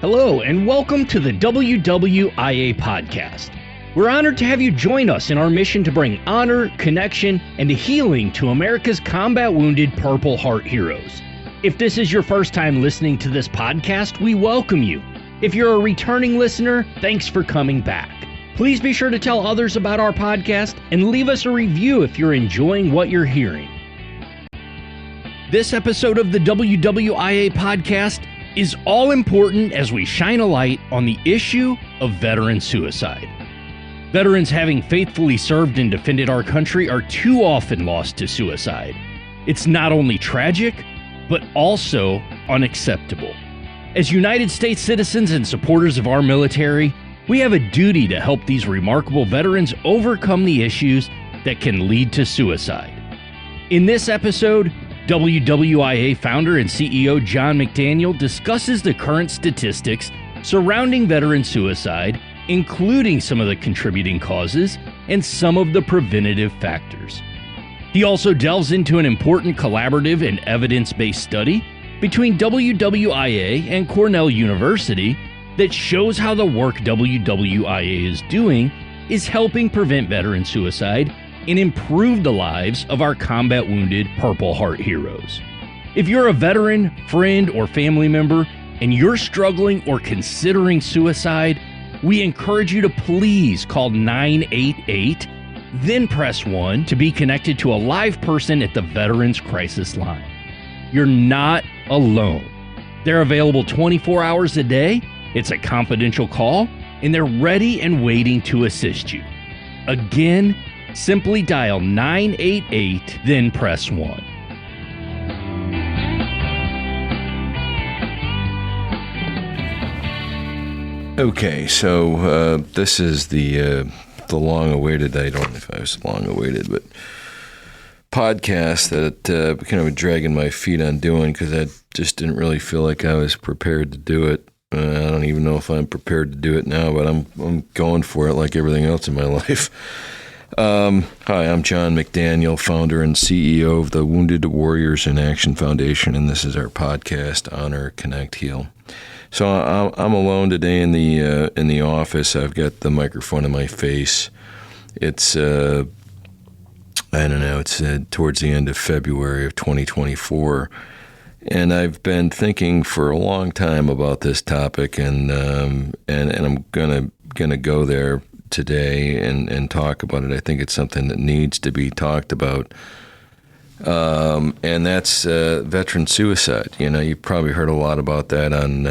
Hello, and welcome to the WWIA Podcast. We're honored to have you join us in our mission to bring honor, connection, and healing to America's combat-wounded Purple Heart heroes. If this is your first time listening to this podcast, we welcome you. If you're a returning listener, thanks for coming back. Please be sure to tell others about our podcast and leave us a review if you're enjoying what you're hearing. This episode of the WWIA Podcast is all important as we shine a light on the issue of veteran suicide. Veterans having faithfully served and defended our country are too often lost to suicide. It's not only tragic, but also unacceptable. As United States citizens and supporters of our military, we have a duty to help these remarkable veterans overcome the issues that can lead to suicide. In this episode, WWIA Founder and CEO John McDaniel discusses the current statistics surrounding veteran suicide, including some of the contributing causes and some of the preventative factors. He also delves into an important collaborative and evidence-based study between WWIA and Cornell University that shows how the work WWIA is doing is helping prevent veteran suicide and improve the lives of our combat-wounded Purple Heart heroes. If you're a veteran, friend, or family member, and you're struggling or considering suicide, we encourage you to please call 988, then press 1 to be connected to a live person at the Veterans Crisis Line. You're not alone. They're available 24 hours a day, it's a confidential call, and they're ready and waiting to assist you. Again, simply dial 988, then press 1. Okay, so this is the long-awaited, I don't know if I was long-awaited, but podcast that kind of dragging my feet on doing because I just didn't really feel like I was prepared to do it. I don't even know if I'm prepared to do it now, but I'm going for it like everything else in my life. Hi, I'm John McDaniel, founder and CEO of the Wounded Warriors in Action Foundation, and this is our podcast, Honor, Connect, Heal. So I'm alone today in the office. I've got the microphone in my face. It's I don't know. It's towards the end of February of 2024, and I've been thinking for a long time about this topic, and I'm gonna go there today and talk about it. I think it's something that needs to be talked about, and that's veteran suicide. You know, you've probably heard a lot about that on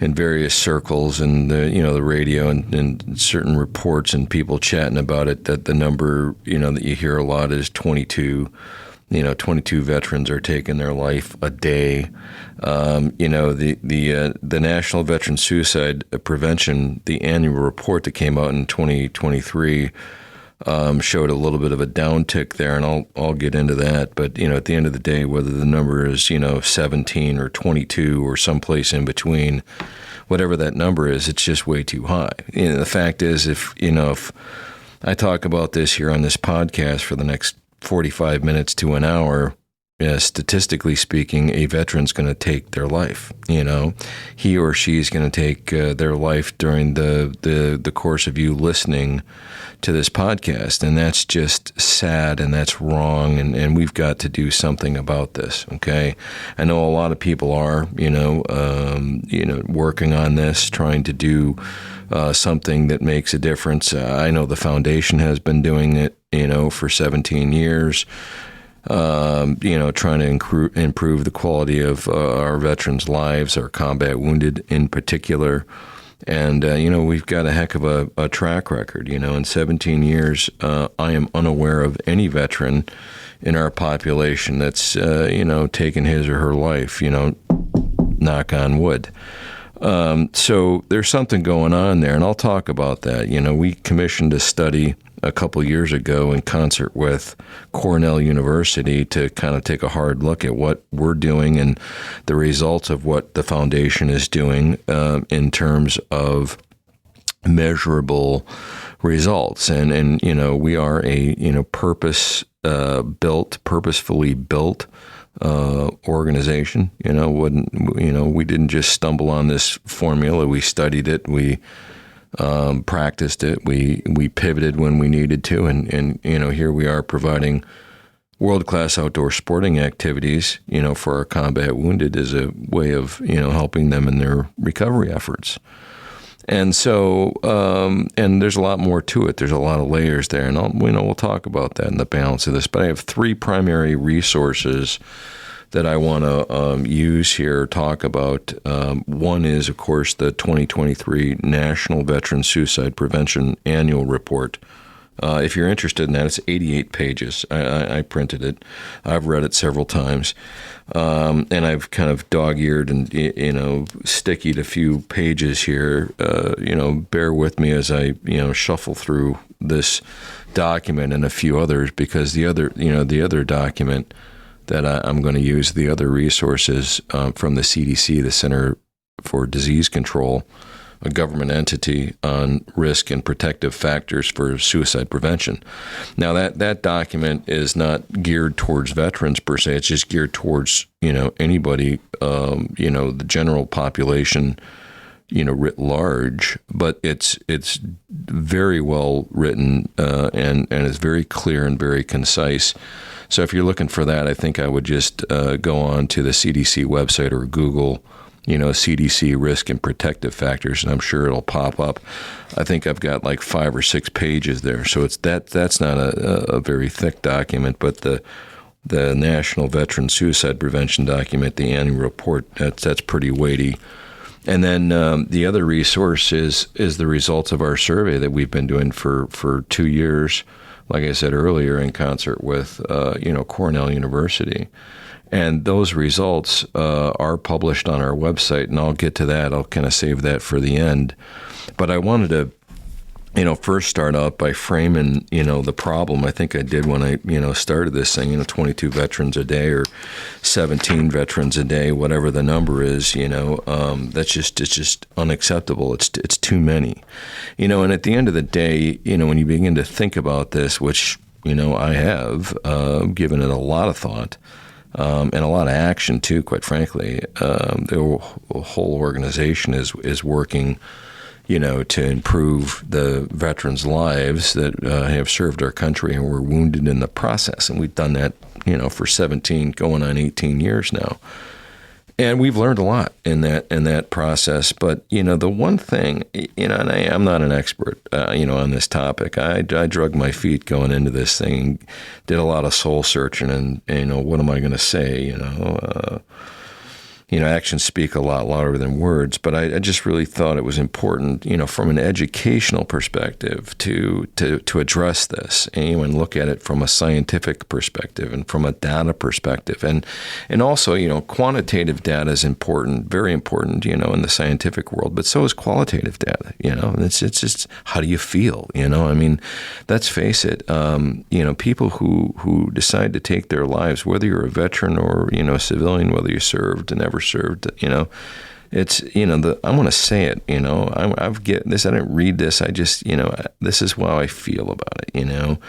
in various circles and the radio and certain reports and people chatting about it. That the number that you hear a lot is 22. 22 veterans are taking their life a day. The National Veteran Suicide Prevention, the annual report that came out in 2023, showed a little bit of a downtick there, and I'll get into that. But at the end of the day, whether the number is 17 or 22 or someplace in between, whatever that number is, it's just way too high. The fact is, if I talk about this here on this podcast for the next 45 minutes to an hour, statistically speaking, a veteran's going to take their life. He or she is going to take their life during the course of you listening to this podcast, and that's just sad, and that's wrong, and we've got to do something about this. Okay, I know a lot of people are, working on this, trying to do something that makes a difference. I know the foundation has been doing it, for 17 years. Trying to improve the quality of our veterans' lives, our combat wounded in particular. And, we've got a heck of a track record. In 17 years, I am unaware of any veteran in our population that's, taken his or her life, knock on wood. So there's something going on there, and I'll talk about that. We commissioned a study a couple years ago in concert with Cornell University to kind of take a hard look at what we're doing and the results of what the foundation is doing in terms of measurable results. And we are a purposefully built organization. We didn't just stumble on this formula. We studied it. We practiced it. We pivoted when we needed to, and here we are providing world-class outdoor sporting activities, for our combat wounded as a way of, helping them in their recovery efforts. And so, and there's a lot more to it. There's a lot of layers there, and we'll talk about that in the balance of this. But I have three primary resources that I want to use here, talk about. One is, of course, the 2023 National Veteran Suicide Prevention Annual Report. If you're interested in that, it's 88 pages. I printed it. I've read it several times. And I've kind of dog-eared and, stickied a few pages here. Bear with me as I, shuffle through this document and a few others, because the other document that I'm going to use, the other resources from the CDC, the Center for Disease Control, a government entity on risk and protective factors for suicide prevention. Now, that document is not geared towards veterans per se. It's just geared towards, anybody, the general population, writ large. But it's very well written and it's very clear and very concise. So if you're looking for that, I think I would just go on to the CDC website or Google CDC risk and protective factors, and I'm sure it'll pop up. I think I've got like 5 or 6 pages there, so that's not a very thick document. But the National Veteran Suicide Prevention document, the annual report, that's pretty weighty. And then the other resource is the results of our survey that we've been doing for 2 years, like I said earlier, in concert with Cornell University. And those results are published on our website, and I'll get to that. I'll kind of save that for the end. But I wanted to, first start out by framing, the problem. I think I did when I, started this thing, 22 veterans a day or 17 veterans a day, whatever the number is, it's just unacceptable. It's too many, and at the end of the day, when you begin to think about this, which, I have given it a lot of thought, and a lot of action too, quite frankly. The whole organization is working, to improve the veterans' lives that have served our country and were wounded in the process. And we've done that, for 17, going on 18 years now. And we've learned a lot in that process. But, the one thing, and I'm not an expert, on this topic. I drug my feet going into this thing, did a lot of soul searching, and, what am I going to say, actions speak a lot louder than words, but I just really thought it was important, from an educational perspective to address this and look at it from a scientific perspective and from a data perspective. And also, quantitative data is important, very important, in the scientific world, but so is qualitative data, it's just, how do you feel? Let's face it, people who decide to take their lives, whether you're a veteran or, a civilian, whether you served and never served, it's, I want to say it, I've get this, I didn't read this, I just, this is how I feel about it,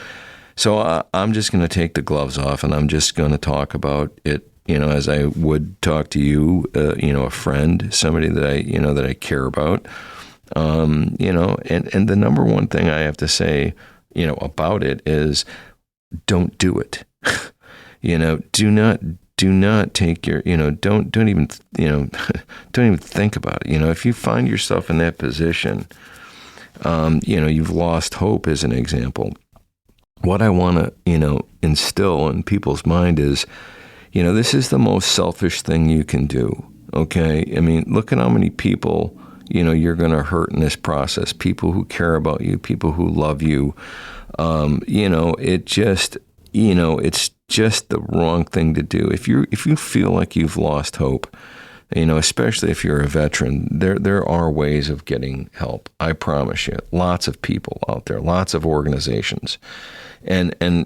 So I'm just going to take the gloves off and I'm just going to talk about it, as I would talk to you, a friend, somebody that I care about, and the number one thing I have to say, about it is don't do it. Do not take your, don't even think about it. If you find yourself in that position, you've lost hope, as an example. What I want to, instill in people's mind is, this is the most selfish thing you can do. Okay. Look at how many people, you're going to hurt in this process. People who care about you, people who love you. It just, it's just the wrong thing to do. If you feel like you've lost hope, especially if you're a veteran, there are ways of getting help. I promise you, lots of people out there, lots of organizations, and on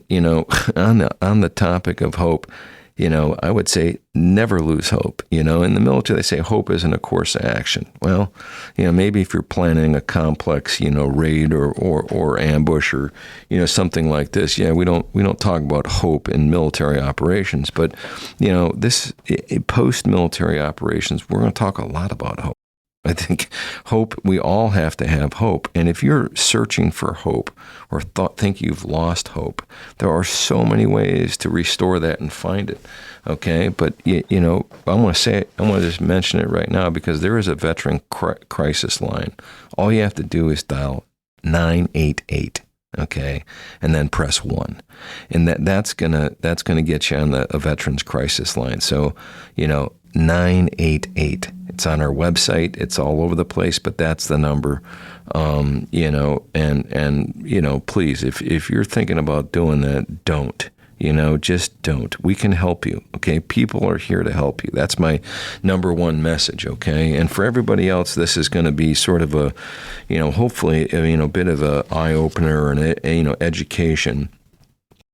the topic of hope, I would say never lose hope. In the military, they say hope isn't a course of action. Well, maybe if you're planning a complex, raid or ambush or, something like this, we don't talk about hope in military operations. But, this post-military operations, we're going to talk a lot about hope. I think hope, we all have to have hope. And if you're searching for hope or think you've lost hope, there are so many ways to restore that and find it. Okay. But, I want to just mention it right now because there is a veteran crisis line. All you have to do is dial 988. Okay. And then press 1. And that's going to get you on a veterans crisis line. So, 988. It's on our website. It's all over the place, but that's the number. Please, if you're thinking about doing that, don't. Just don't. We can help you. Okay, people are here to help you. That's my number one message. Okay, and for everybody else, this is going to be sort of a, hopefully, a bit of a eye opener and education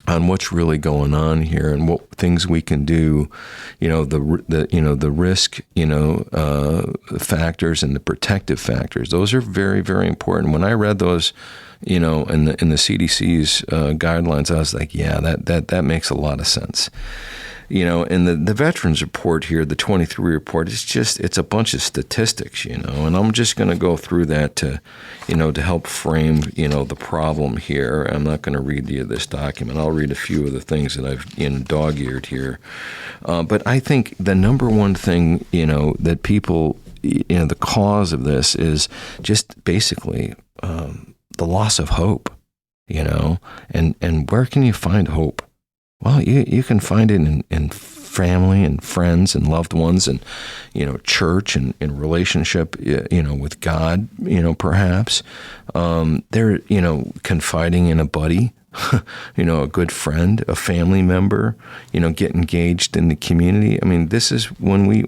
on what's really going on here and what things we can do, the risk, factors and the protective factors. Those are very, very important. When I read those, in the CDC's guidelines, I was like, yeah, that makes a lot of sense. And the veterans report here, the 23 report, it's a bunch of statistics, and I'm just going to go through that to help frame, the problem here. I'm not going to read you this document. I'll read a few of the things that I've, dog-eared here. But I think the number one thing, that people, the cause of this is just basically the loss of hope, and where can you find hope? Well, you can find it in family and friends and loved ones and, church and in relationship, with God, perhaps. They're, confiding in a buddy, a good friend, a family member, get engaged in the community. I mean, this is when we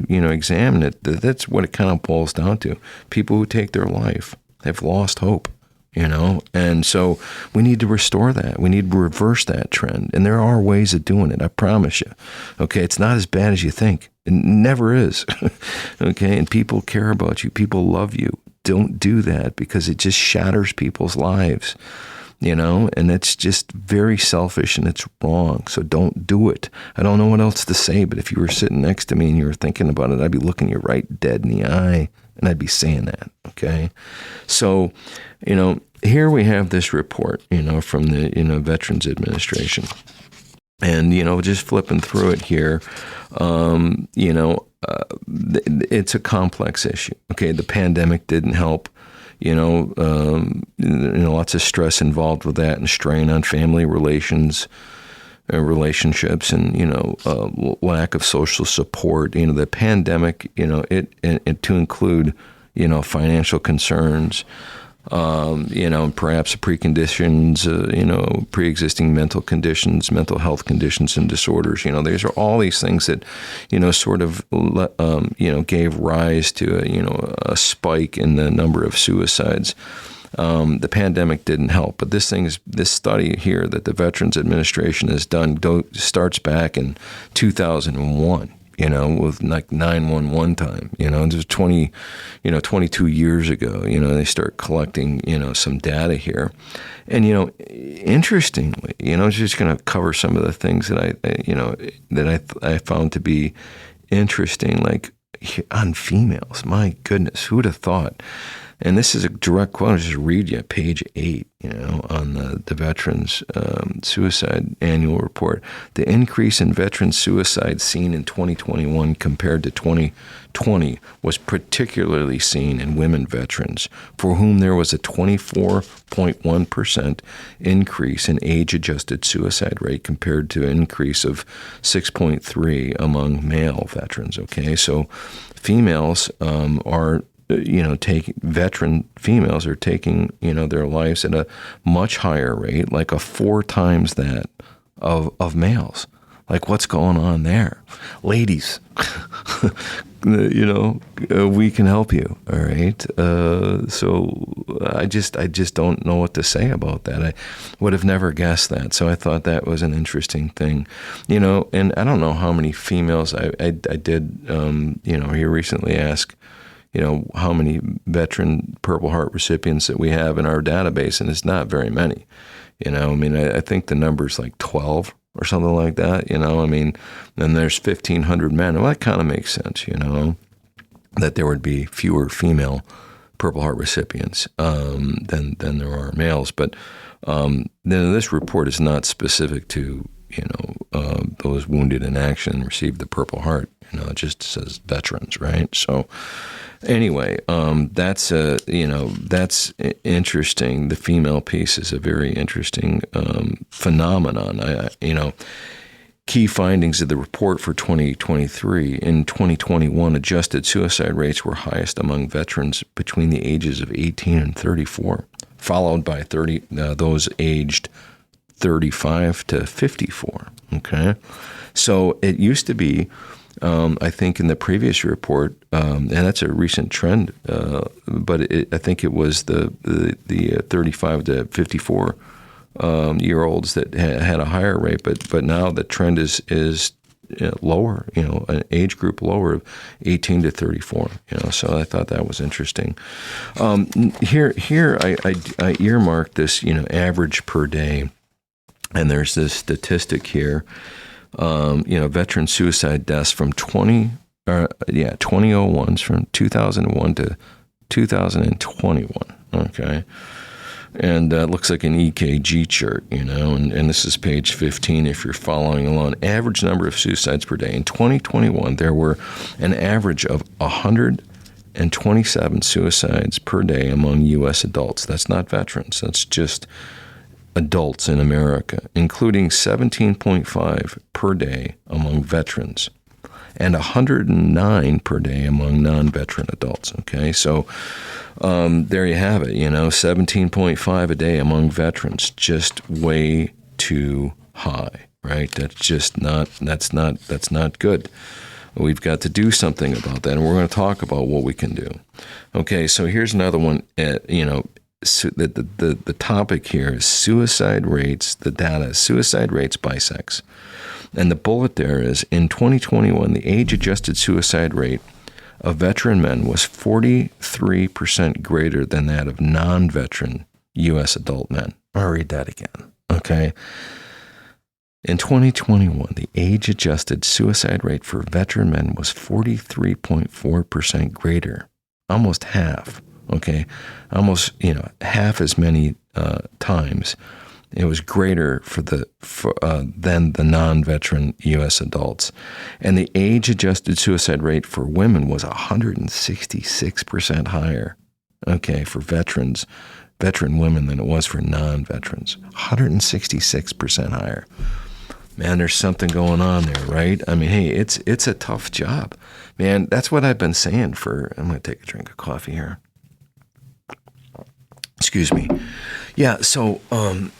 examine it, that's what it kind of boils down to. People who take their life have lost hope. And so we need to restore that. We need to reverse that trend. And there are ways of doing it, I promise you. Okay, it's not as bad as you think. It never is. Okay, and people care about you. People love you. Don't do that because it just shatters people's lives. And it's just very selfish and it's wrong. So don't do it. I don't know what else to say, but if you were sitting next to me and you were thinking about it, I'd be looking you right dead in the eye and I'd be saying that. Okay. So, here we have this report, from the, Veterans Administration. And, just flipping through it here, it's a complex issue. Okay. The pandemic didn't help. Lots of stress involved with that and strain on family relationships and, lack of social support. The pandemic, it to include, financial concerns, perhaps preconditions, pre-existing mental conditions, mental health conditions and disorders. These are all these things that, sort of, gave rise to, a spike in the number of suicides. The pandemic didn't help, but this study here that the Veterans Administration has done starts back in 2001. With like 911 time, it was 22 years ago, they start collecting, some data here. And, interestingly, I was just going to cover some of the things that I found to be interesting, like on females. My goodness, who'd have thought? And this is a direct quote. I'll just read you page 8, on the Veterans Suicide Annual Report. The increase in veteran suicide seen in 2021 compared to 2020 was particularly seen in women veterans, for whom there was a 24.1% increase in age-adjusted suicide rate compared to an increase of 6.3% among male veterans. Okay, so females are veteran females are taking, their lives at a much higher rate, like a 4 times that of males. Like, what's going on there? Ladies, we can help you, all right? So I just don't know what to say about that. I would have never guessed that. So I thought that was an interesting thing, and I don't know how many females I did, here recently ask, how many veteran Purple Heart recipients that we have in our database, and it's not very many. I think the number's like 12 or something like that, then there's 1,500 men. Well, that kind of makes sense, that there would be fewer female Purple Heart recipients than there are males. But this report is not specific to, those wounded in action and received the Purple Heart. It just says veterans, right? So anyway, that's interesting. The female piece is a very interesting phenomenon. Key findings of the report for 2023. In 2021, adjusted suicide rates were highest among veterans between the ages of 18 and 34, followed by those aged 35 to 54. Okay, so it used to be, I think in the previous report, and that's a recent trend, but I think it was the 35 to 54 year olds that had a higher rate, but now the trend is lower, an age group lower of 18 to 34. So I thought that was interesting. Here I earmarked this, average per day, and there's this statistic here. Veteran suicide deaths from 2001, from 2001 to 2021. Okay. And it looks like an EKG chart, and this is page 15 if you're following along. Average number of suicides per day. In 2021, there were an average of 127 suicides per day among U.S. adults. That's not veterans. That's just adults in America, including 17.5 per day among veterans and 109 per day among non-veteran adults. Okay, so there you have it. 17.5 a day among veterans, just way too high, right? That's not good. We've got to do something about that, and we're going to talk about what we can do. Okay, so here's another one. So the topic here is suicide rates. The data is suicide rates by sex. And the bullet there is, in 2021, the age-adjusted suicide rate of veteran men was 43% greater than that of non-veteran U.S. adult men. I'll read that again, okay? In 2021, the age-adjusted suicide rate for veteran men was 43.4% greater, almost half. Okay, almost half as many times. It was greater than the non-veteran U.S. adults, and the age-adjusted suicide rate for women was 166% higher. Okay, for veteran women than it was for non-veterans. 166% higher. Man, there's something going on there, right? I mean, hey, it's a tough job, man. That's what I've been saying I'm going to take a drink of coffee here. Excuse me. Yeah, so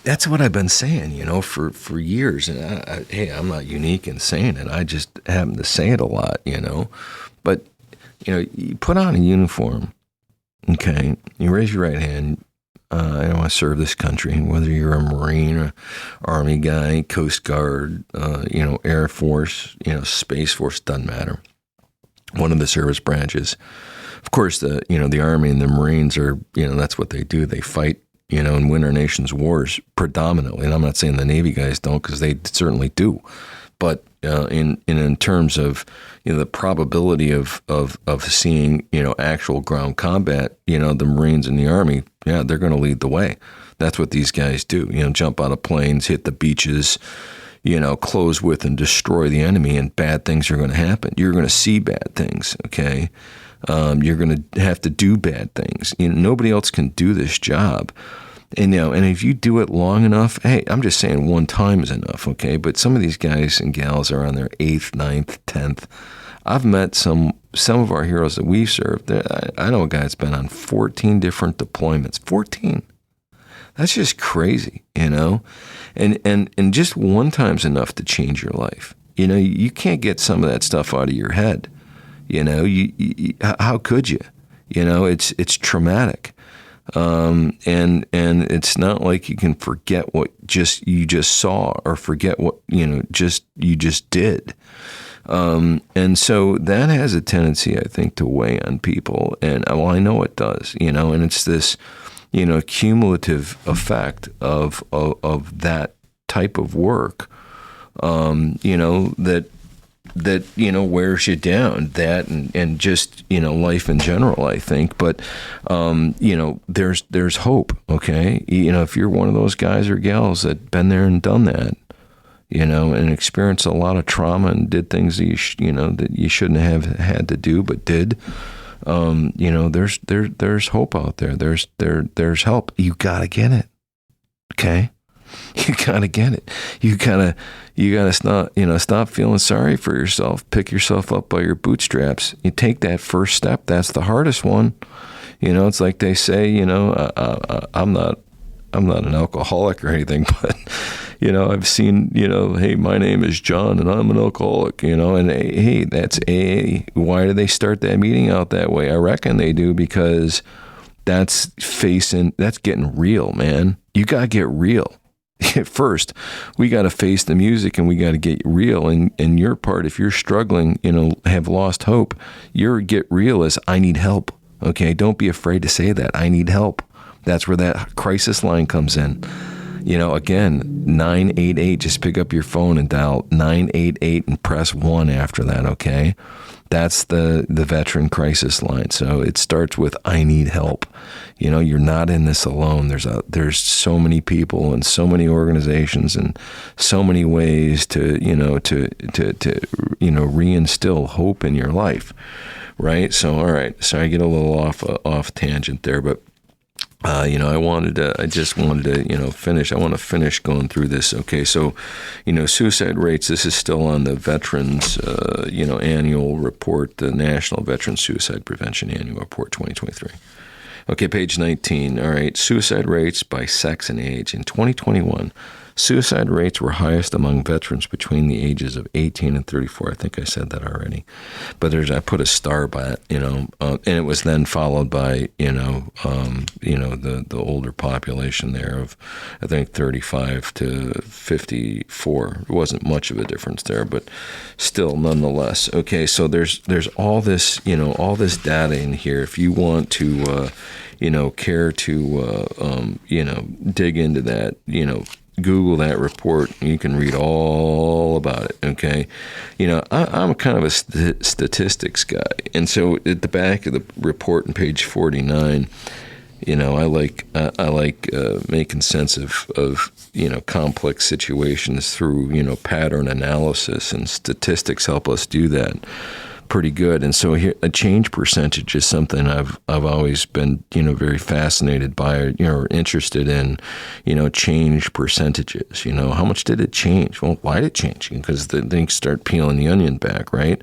that's what I've been saying, for years. And hey, I'm not unique in saying it. I just happen to say it a lot, But, you put on a uniform, okay? You raise your right hand. I want to serve this country, whether you're a Marine, or Army guy, Coast Guard, Air Force, Space Force, doesn't matter. One of the service branches. Of course, the Army and the Marines are, that's what they do. They fight, and win our nation's wars predominantly. And I'm not saying the Navy guys don't, because they certainly do. But in terms of the probability of seeing actual ground combat, the Marines and the Army, they're going to lead the way. That's what these guys do. Jump out of planes, hit the beaches, close with and destroy the enemy, and bad things are going to happen. You're going to see bad things. Okay. You're going to have to do bad things. Nobody else can do this job. And if you do it long enough, hey, I'm just saying one time is enough, okay? But some of these guys and gals are on their 8th, 9th, 10th. I've met some of our heroes that we've served. I know a guy that's been on 14 different deployments. 14. That's just crazy, And just one time's enough to change your life. You can't get some of that stuff out of your head. How could you? It's traumatic. And it's not like you can forget what you just saw or forget what, you just did. And so that has a tendency, I think, to weigh on people. And I know it does, and it's this, cumulative effect of that type of work, that wears you down, that and just life in general, I think. But there's hope. Okay, if you're one of those guys or gals that been there and done that, and experienced a lot of trauma and did things that that you shouldn't have had to do but did, there's hope out there. There's help. You gotta get it. Okay. You gotta get it. You gotta stop feeling sorry for yourself. Pick yourself up by your bootstraps. You take that first step. That's the hardest one. It's like they say, I'm not an alcoholic or anything, but I've seen, hey, my name is John and I'm an alcoholic, and hey, that's AA. Why do they start that meeting out that way? I reckon they do because that's getting real, man. You gotta get real. First, we got to face the music and we got to get real. And your part, if you're struggling, have lost hope, your get real is, I need help. Okay. Don't be afraid to say that. I need help. That's where that crisis line comes in. Again, 988, just pick up your phone and dial 988 and press 1 after that. Okay. That's the veteran crisis line. So it starts with, I need help. You're not in this alone. There's so many people and so many organizations and so many ways to reinstill hope in your life. Right. So, all right. So I get a little off tangent there, but I just wanted to, finish. I want to finish going through this. Okay. So, suicide rates, this is still on the Veterans, annual report, the National Veteran Suicide Prevention Annual Report 2023. Okay. Page 19. All right. Suicide rates by sex and age. In 2021, suicide rates were highest among veterans between the ages of 18 and 34. I think I said that already. But I put a star by it, and it was then followed by, the older population there of, I think, 35 to 54. It wasn't much of a difference there, but still, nonetheless. Okay, so there's all this, all this data in here. If you want to, care to, dig into that, Google that report, and you can read all about it. Okay, I'm kind of a statistics guy, and so at the back of the report on page 49, I like making sense of complex situations through pattern analysis, and statistics help us do that pretty good. And so here, a change percentage is something I've always been, very fascinated by, or interested in, change percentages. How much did it change? Well, why did it change? Because then you start peeling the onion back, right?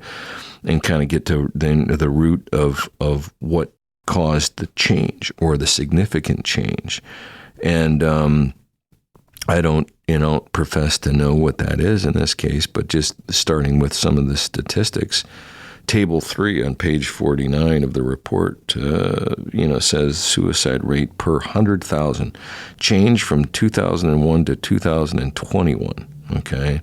And kind of get to then the root of what caused the change or the significant change. And I don't, profess to know what that is in this case, but just starting with some of the statistics. Table 3 on page 49 of the report, says suicide rate per 100,000 changed from 2001 to 2021. Okay.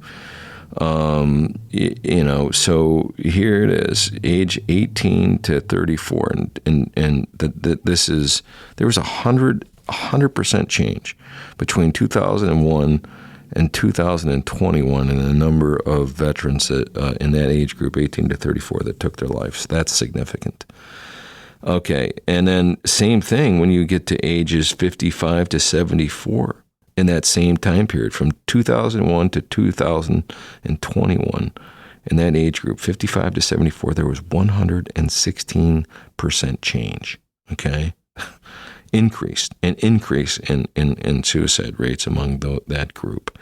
So here it is, age 18 to 34. And there was 100% change between 2001 and 2021 in the number of veterans that, in that age group, 18 to 34, that took their lives. That's significant. Okay, and then same thing when you get to ages 55 to 74 in that same time period, from 2001 to 2021, in that age group, 55 to 74, there was 116% change. Okay. Increase in suicide rates among that group.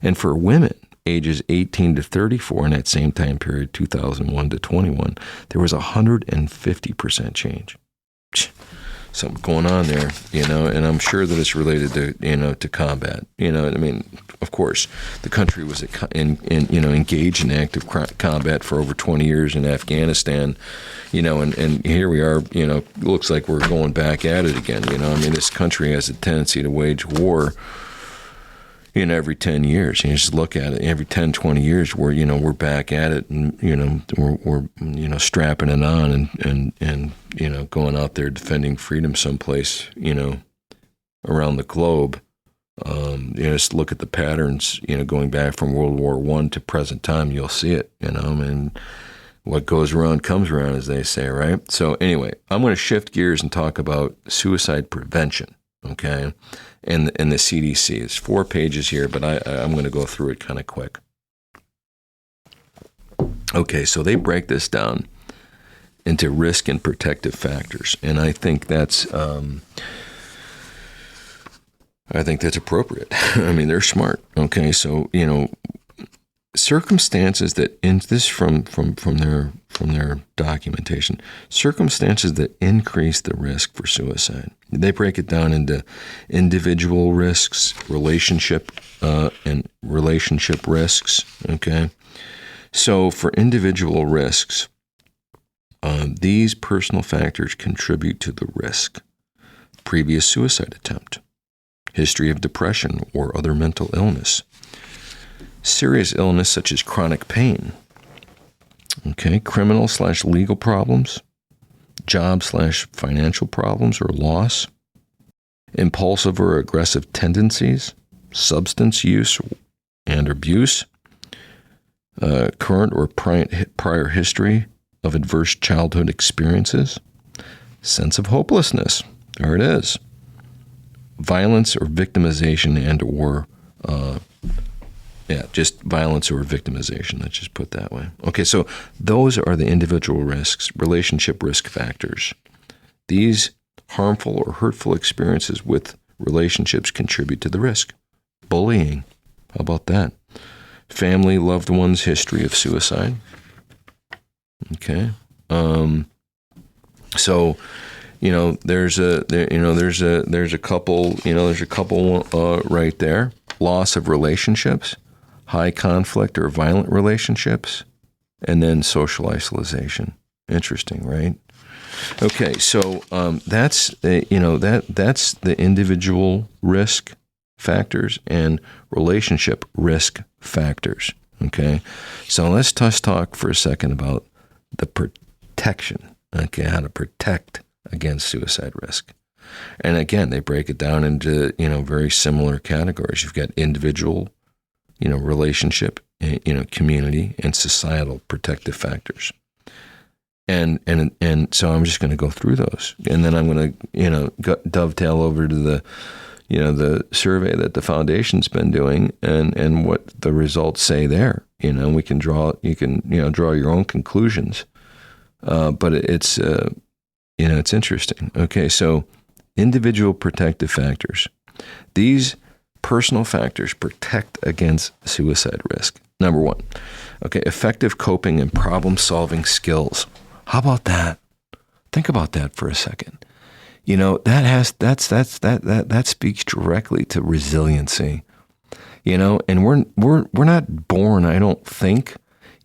And for women, ages 18 to 34 in that same time period, 2001 to 21, there was 150% change. something going on there, and I'm sure that it's related to, to combat. Of course, the country was engaged in active combat for over 20 years in Afghanistan, and here we are, looks like we're going back at it again. This country has a tendency to wage war every 10 years. You just look at it, every 10, 20 years, we're back at it, and, we're strapping it on and going out there defending freedom someplace, around the globe. Just look at the patterns, going back from World War I to present time, you'll see it, and what goes around comes around, as they say, right? So anyway, I'm going to shift gears and talk about suicide prevention, okay? And the CDC. It's 4 pages here, but I'm going to go through it kind of quick. Okay, so they break this down into risk and protective factors, and I think that's appropriate. They're smart. Okay, so circumstances that from their documentation, circumstances that increase the risk for suicide. They break it down into individual risks, relationship risks. Okay, so for individual risks, these personal factors contribute to the risk: previous suicide attempt, history of depression or other mental illness, serious illness such as chronic pain, okay, criminal/legal problems, job/financial problems or loss, impulsive or aggressive tendencies, substance use and abuse, current or prior history of adverse childhood experiences, sense of hopelessness, there it is, violence or victimization and or just violence or victimization. Let's just put it that way. Okay, so those are the individual risks, relationship risk factors. These harmful or hurtful experiences with relationships contribute to the risk. Bullying, how about that? Family, loved ones, history of suicide. Okay, so there's a couple right there. Loss of relationships, high conflict or violent relationships, and then social isolation. Interesting, right? Okay, so that's the individual risk factors and relationship risk factors. Okay, so let's just talk for a second about the protection. Okay, how to protect against suicide risk. And again, they break it down into, very similar categories. You've got individual, relationship, community, and societal protective factors. And so I'm just going to go through those. And then I'm going to, dovetail over to the survey that the foundation's been doing and what the results say there. You can draw your own conclusions. But it's interesting. Okay, so individual protective factors. These personal factors protect against suicide risk. Number 1, okay, effective coping and problem-solving skills. How about that? Think about that for a second. That speaks directly to resiliency. And we're not born, I don't think.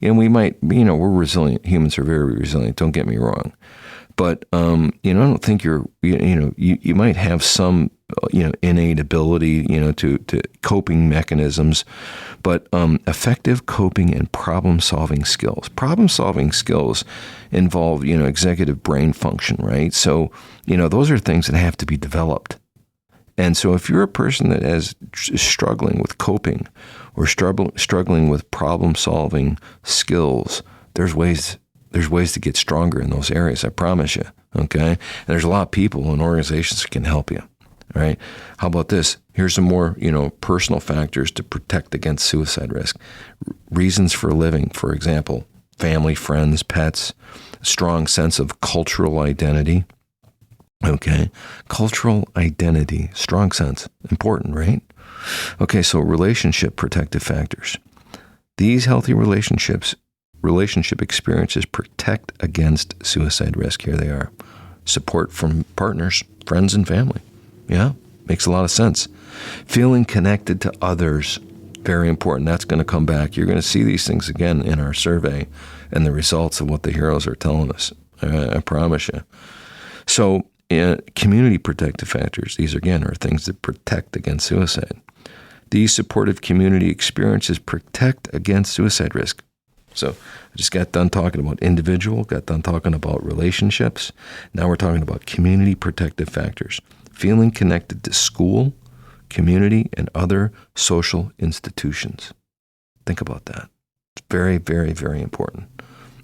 We might, we're resilient. Humans are very resilient. Don't get me wrong. But, I don't think you might have some, innate ability, to coping mechanisms, but effective coping and problem-solving skills. Problem-solving skills involve, executive brain function, right? So, those are things that have to be developed. And so if you're a person that is struggling with coping or struggling with problem-solving skills, there's ways to get stronger in those areas, I promise you, okay? And there's a lot of people and organizations that can help you, all right? How about this? Here's some more, personal factors to protect against suicide risk. Reasons for living, for example, family, friends, pets, strong sense of cultural identity, okay? Cultural identity, strong sense, important, right? Okay, so relationship protective factors. These healthy relationship experiences protect against suicide risk. Here they are. Support from partners, friends and family. Yeah, makes a lot of sense. Feeling connected to others, very important. That's going to come back. You're going to see these things again in our survey and the results of what the heroes are telling us. I promise you. So community protective factors, these again are things that protect against suicide. These supportive community experiences protect against suicide risk. So I just got done talking about individual, got done talking about relationships. Now we're talking about community protective factors. Feeling connected to school, community, and other social institutions. Think about that. It's very, very, very important.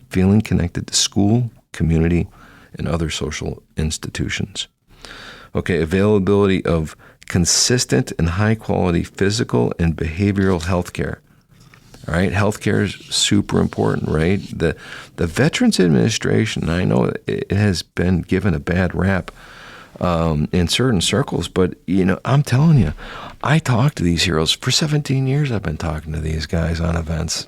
Feeling connected to school, community, and other social institutions. Okay, availability of consistent and high-quality physical and behavioral health care. All right, healthcare is super important, right? The Veterans Administration, I know it has been given a bad rap in certain circles, but I'm telling you, I talk to these heroes for 17 years. I've been talking to these guys on events,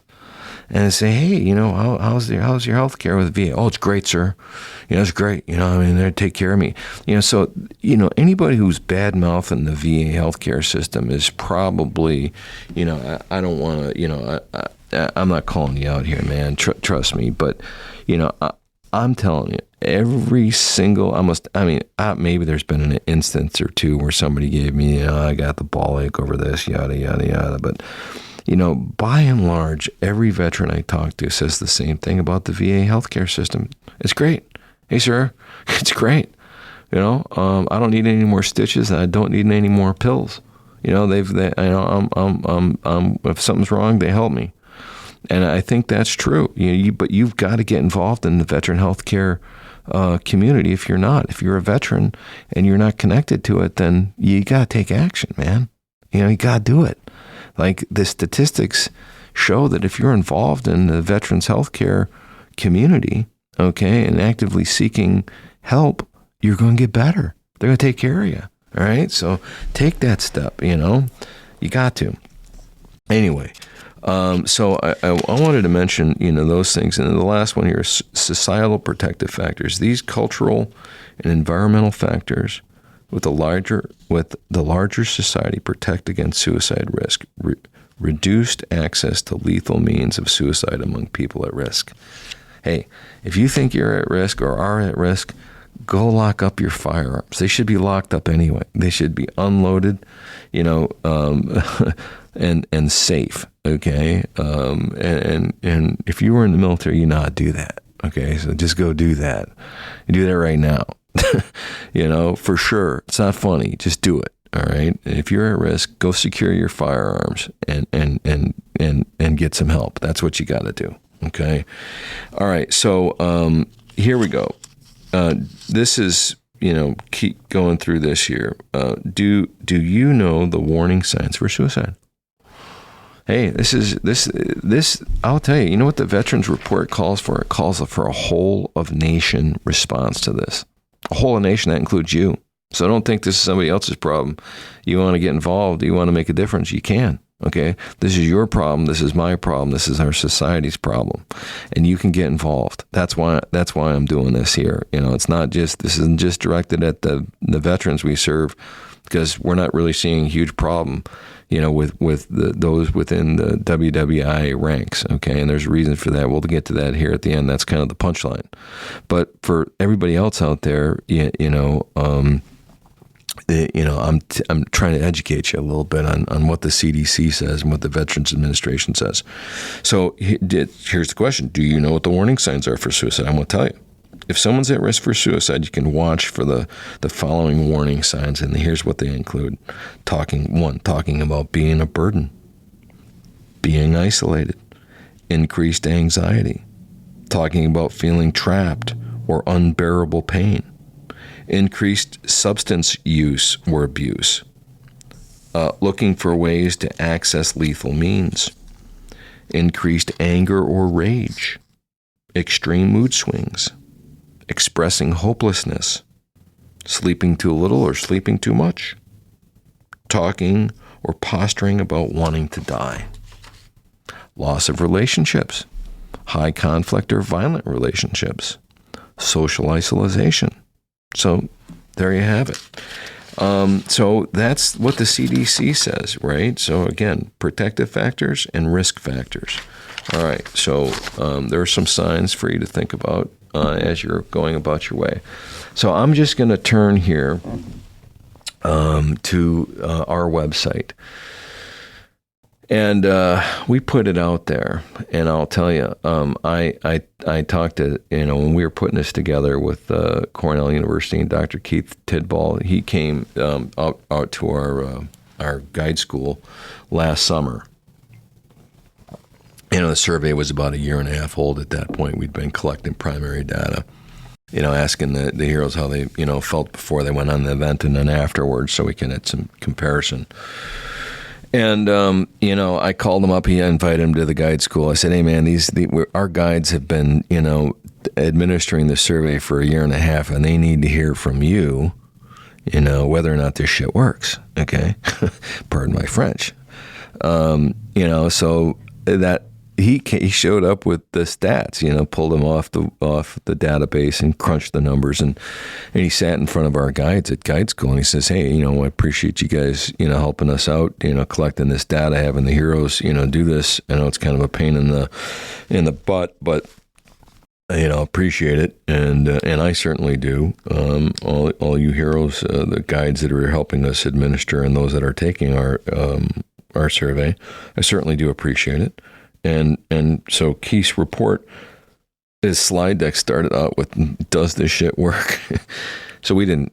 and I say, hey, how's your health care with VA? Oh, it's great, sir. It's great. They take care of me. So anybody who's bad mouthing the VA healthcare system is probably, I don't want to, I'm not calling you out here, man. Trust me, but I'm telling you, every single, maybe there's been an instance or two where somebody gave me, I got the ball ache over this, yada, yada, yada. But, by and large, every veteran I talk to says the same thing about the VA healthcare system. It's great. Hey, sir, it's great. I don't need any more stitches, and I don't need any more pills. If something's wrong, they help me. And I think that's true. But you've got to get involved in the veteran healthcare community. If you're a veteran and you're not connected to it, then you got to take action, man. You got to do it. Like the statistics show that if you're involved in the veterans healthcare community, okay, and actively seeking help, you're going to get better. They're going to take care of you. All right. So take that step, you got to. Anyway. So I wanted to mention, those things. And then the last one here is societal protective factors. These cultural and environmental factors with the larger society protect against suicide risk, reduced access to lethal means of suicide among people at risk. Hey, if you think you're at risk or are at risk, go lock up your firearms. They should be locked up anyway. They should be unloaded, and safe. Okay. And if you were in the military, you know how to do that. Okay. So just go do that. You do that right now. For sure. It's not funny. Just do it. All right. And if you're at risk, go secure your firearms and get some help. That's what you got to do. Okay. All right. So, here we go. This is, keep going through this here. Do you know the warning signs for suicide? Hey, this, I'll tell you, what the Veterans Report calls for? It calls for a whole of nation response to this. A whole of nation, that includes you. So don't think this is somebody else's problem. You want to get involved, you want to make a difference, you can. Okay, this is your problem. This is my problem. This is our society's problem, and you can get involved. That's why I'm doing this here. It's not just, this isn't just directed at the veterans we serve, because we're not really seeing a huge problem, with those within the WWIA ranks. Okay, and there's a reason for that. We'll get to that here at the end. That's kind of the punchline. But for everybody else out there, I'm trying to educate you a little bit on what the CDC says and what the Veterans Administration says. So here's the question. Do you know what the warning signs are for suicide? I'm going to tell you. If someone's at risk for suicide, you can watch for the following warning signs, and here's what they include. Talking about being a burden, being isolated, increased anxiety, talking about feeling trapped or unbearable pain, increased substance use or abuse, looking for ways to access lethal means, increased anger or rage, extreme mood swings, expressing hopelessness, sleeping too little or sleeping too much, talking or posturing about wanting to die, loss of relationships, high conflict or violent relationships, social isolation. So there you have it. So that's what the CDC says, right? So again, protective factors and risk factors. All right. So there are some signs for you to think about as you're going about your way. So I'm just going to turn here to our website. And we put it out there, and I'll tell you, I talked to, when we were putting this together with Cornell University and Dr. Keith Tidball. He came out to our guide school last summer. The survey was about 1.5 years old at that point. We'd been collecting primary data, asking the heroes how they, felt before they went on the event and then afterwards, so we can get some comparison. And, I called him up. He invited him to the guide school. I said, hey, man, our guides have been, administering the survey for 1.5 years, and they need to hear from you, whether or not this shit works. Okay. Pardon my French. So that he showed up with the stats, pulled them off the database and crunched the numbers. And he sat in front of our guides at guide school, and he says, hey, I appreciate you guys, helping us out, collecting this data, having the heroes, do this. I know it's kind of a pain in the butt, but appreciate it. And I certainly do. All you heroes, the guides that are helping us administer and those that are taking our survey, I certainly do appreciate it. And so Keith's report, his slide deck started out with, does this shit work? So we didn't,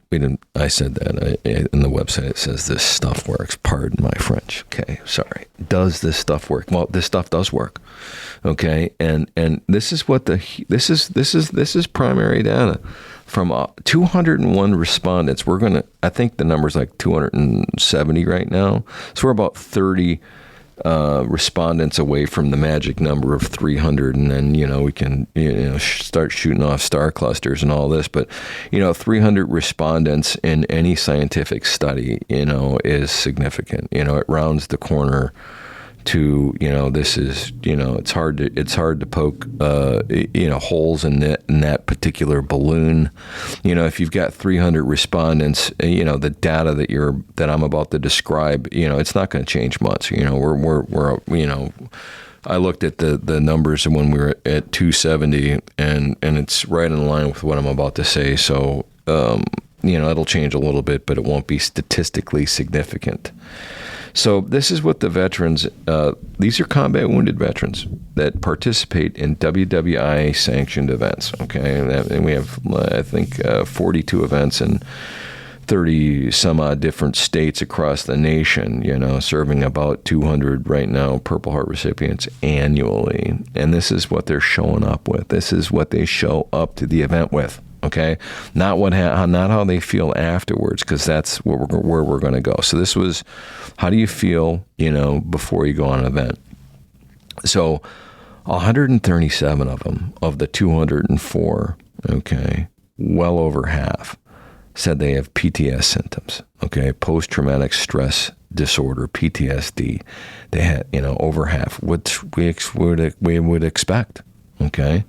I said that in the website, it says this stuff works. Pardon my French. Okay. Sorry. Does this stuff work? Well, this stuff does work. Okay. And this is what this is primary data from 201 respondents. I think the number's like 270 right now. So we're about 30 respondents away from the magic number of 300, and then we can start shooting off star clusters and all this. But 300 respondents in any scientific study is significant. It rounds the corner to this is it's hard to poke holes in that particular balloon. If you've got 300 respondents, the data that I'm about to describe, it's not going to change much. We're I looked at the numbers when we were at 270, and it's right in line with what I'm about to say. So it'll change a little bit, but it won't be statistically significant. So this is what the veterans, these are combat wounded veterans that participate in WWIA sanctioned events, okay? And we have, I think, 42 events in 30 some odd different states across the nation, serving about 200 right now Purple Heart recipients annually. And this is what they're showing up with. This is what they show up to the event with. Okay, not how they feel afterwards, because that's where we're going to go. So this was, how do you feel, before you go on an event? So 137 of them, of the 204, okay, well over half said they have PTS symptoms, okay, post-traumatic stress disorder, PTSD. They had, over half, which we would expect, okay?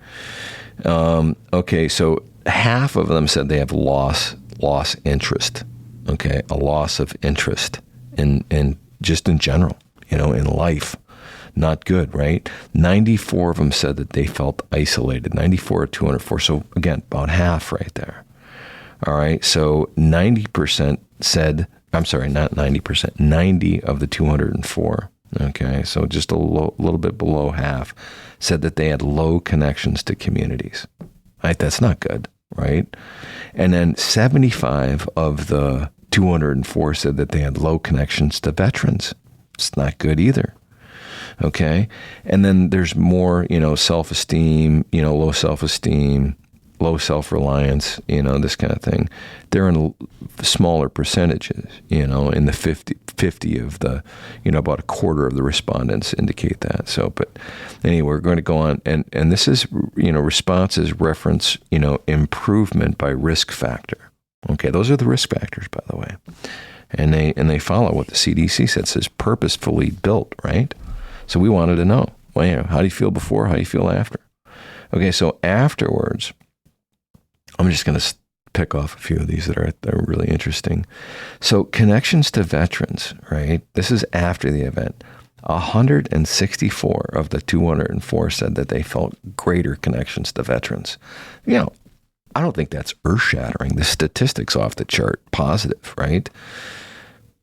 Okay, so half of them said they have loss interest, okay, a loss of interest in just in general, in life. Not good, right? 94 of them said that they felt isolated. 94 of 204. So again, about half right there. All right. So 90% said, I'm sorry, not 90%, 90 of the 204. Okay. So just a little bit below half said that they had low connections to communities. Right? That's not good, right? And then 75 of the 204 said that they had low connections to veterans. It's not good either. Okay. And then there's more, self-esteem, low self-esteem, low self-reliance, this kind of thing. They're in smaller percentages, in the 50 of the, about a quarter of the respondents indicate that. So, but anyway, we're going to go on. And this is, responses reference, improvement by risk factor. Okay. Those are the risk factors, by the way. And they follow what the CDC says purposefully built, right? So we wanted to know, well, how do you feel before? How do you feel after? Okay, so afterwards, I'm just going to pick off a few of these that are really interesting. So connections to veterans, right? This is after the event. 164 of the 204 said that they felt greater connections to veterans. I don't think that's earth-shattering. The statistics off the chart, positive, right?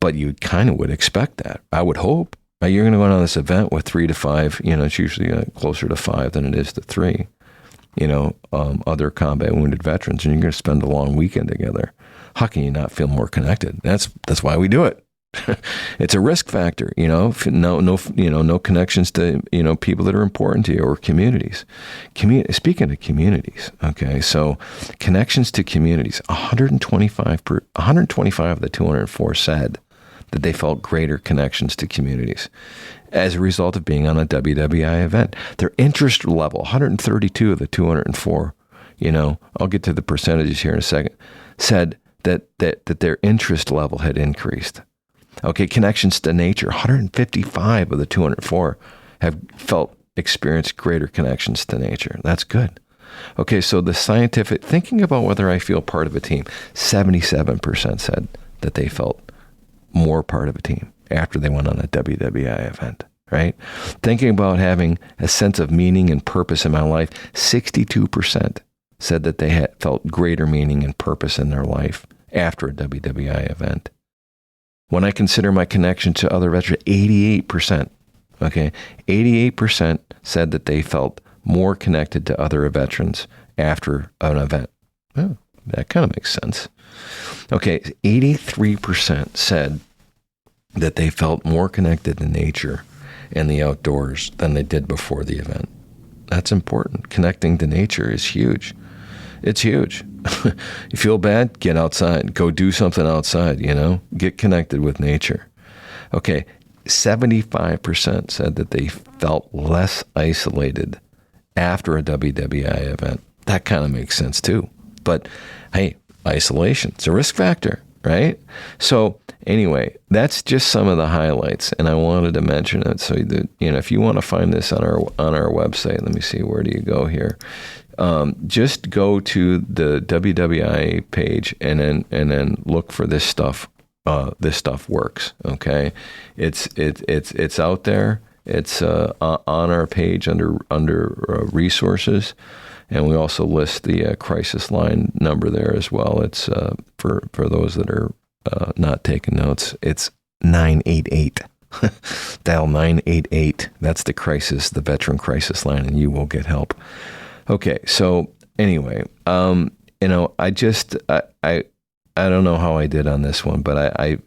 But you kind of would expect that. I would hope. You're going to go on this event with 3 to 5, it's usually closer to 5 than it is to 3, other combat wounded veterans, and you're going to spend a long weekend together. How can you not feel more connected? That's why we do it. It's a risk factor, no connections to, people that are important to you or communities. Speaking of communities, okay, so connections to communities, 125 of the 204 said that they felt greater connections to communities as a result of being on a WWIA event. Their interest level, 132 of the 204, I'll get to the percentages here in a second, said that their interest level had increased. Okay, connections to nature, 155 of the 204 have experienced greater connections to nature. That's good. Okay, so the scientific, thinking about whether I feel part of a team, 77% said that they felt more part of a team after they went on a WWIA event, right? Thinking about having a sense of meaning and purpose in my life, 62% said that they had felt greater meaning and purpose in their life after a WWIA event. When I consider my connection to other veterans, 88%, okay, 88% said that they felt more connected to other veterans after an event. Oh, that kind of makes sense. Okay, 83% said that they felt more connected to nature and the outdoors than they did before the event. That's important. Connecting to nature is huge. It's huge. You feel bad? Get outside. Go do something outside, Get connected with nature. Okay, 75% said that they felt less isolated after a WWIA event. That kind of makes sense too. But hey, isolation, it's a risk factor, right? So anyway, that's just some of the highlights, and I wanted to mention it so that, if you want to find this on our website, let me see, where do you go here? Just go to the WWIA page and then look for this stuff. This stuff works. Okay, it's out there. It's on our page under resources, and we also list the crisis line number there as well. It's for those that are not taking notes. It's 988. Dial 988. That's the veteran crisis line, and you will get help. Okay, so anyway, I don't know how I did on this one, but I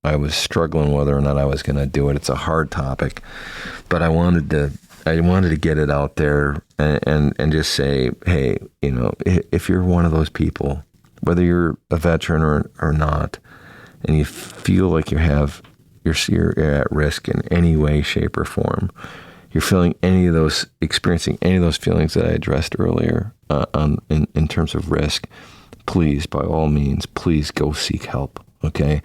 was struggling whether or not I was going to do it. It's a hard topic, but I wanted to get it out there and just say, hey, if you're one of those people, whether you're a veteran or not, and you feel like you're at risk in any way, shape, or form, you're experiencing any of those feelings that I addressed earlier in terms of risk, please, by all means, please go seek help, okay?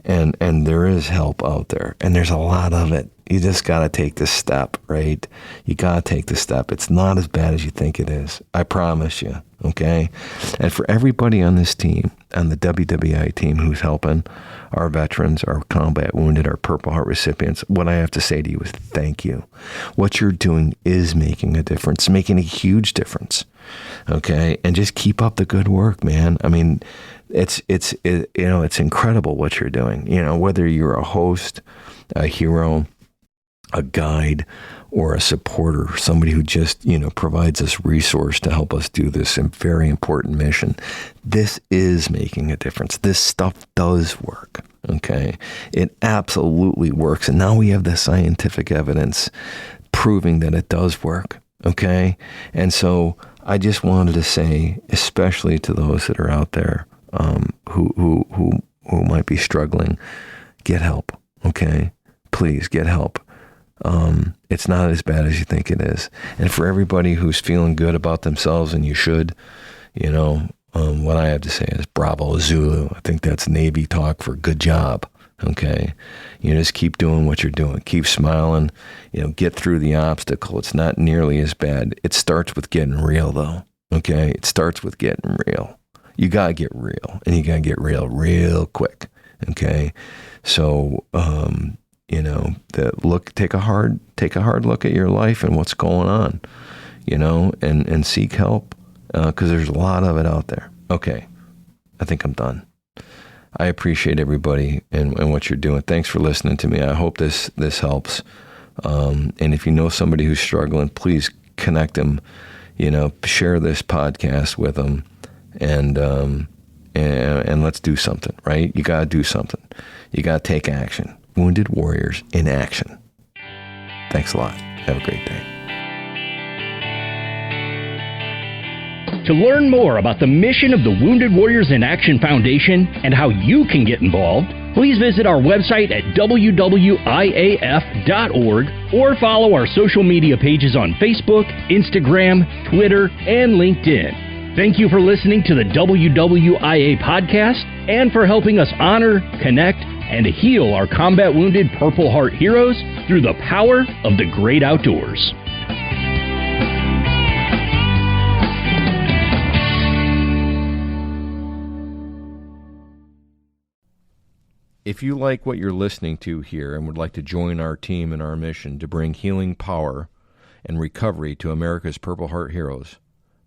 And there is help out there, and there's a lot of it. You just got to take the step, right? You got to take the step. It's not as bad as you think it is. I promise you, okay? And for everybody on this team, on the WWIA team who's helping our veterans, our combat wounded, our Purple Heart recipients, what I have to say to you is thank you. What you're doing is making a difference, making a huge difference, okay? And just keep up the good work, man. I mean, it's incredible what you're doing. Whether you're a host, a hero, a guide, or a supporter, somebody who just, provides us resource to help us do this very important mission. This is making a difference. This stuff does work, okay? It absolutely works. And now we have the scientific evidence proving that it does work, okay? And so I just wanted to say, especially to those that are out there who might be struggling, get help, okay? Please get help. It's not as bad as you think it is. And for everybody who's feeling good about themselves, and you should, what I have to say is bravo, Zulu. I think that's Navy talk for good job. Okay. Just keep doing what you're doing. Keep smiling, get through the obstacle. It's not nearly as bad. It starts with getting real though. Okay. It starts with getting real. you got to get real, and you got to get real quick. Okay. So, take a hard look at your life and what's going on, and seek help, because there's a lot of it out there. Okay. I think I'm done. I appreciate everybody and what you're doing. Thanks for listening to me. I hope this helps. And if you know somebody who's struggling, please connect them, share this podcast with them, and let's do something, right? You got to do something. You got to take action. Wounded Warriors in action. Thanks a lot. Have a great day. To learn more about the mission of the Wounded Warriors in Action Foundation and how you can get involved, please visit our website at WWIAF.org or follow our social media pages on Facebook, Instagram, Twitter, and LinkedIn. Thank you for listening to the WWIA Podcast and for helping us honor, connect, and heal our combat wounded Purple Heart heroes through the power of the great outdoors. If you like what you're listening to here and would like to join our team in our mission to bring healing power and recovery to America's Purple Heart heroes,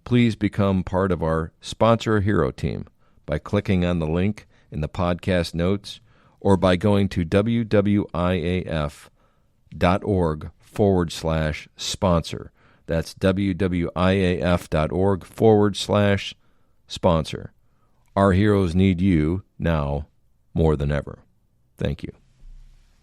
please become part of our Sponsor a Hero team by clicking on the link in the podcast notes or by going to WWIAF.org/sponsor. That's WWIAF.org/sponsor. Our heroes need you now more than ever. Thank you.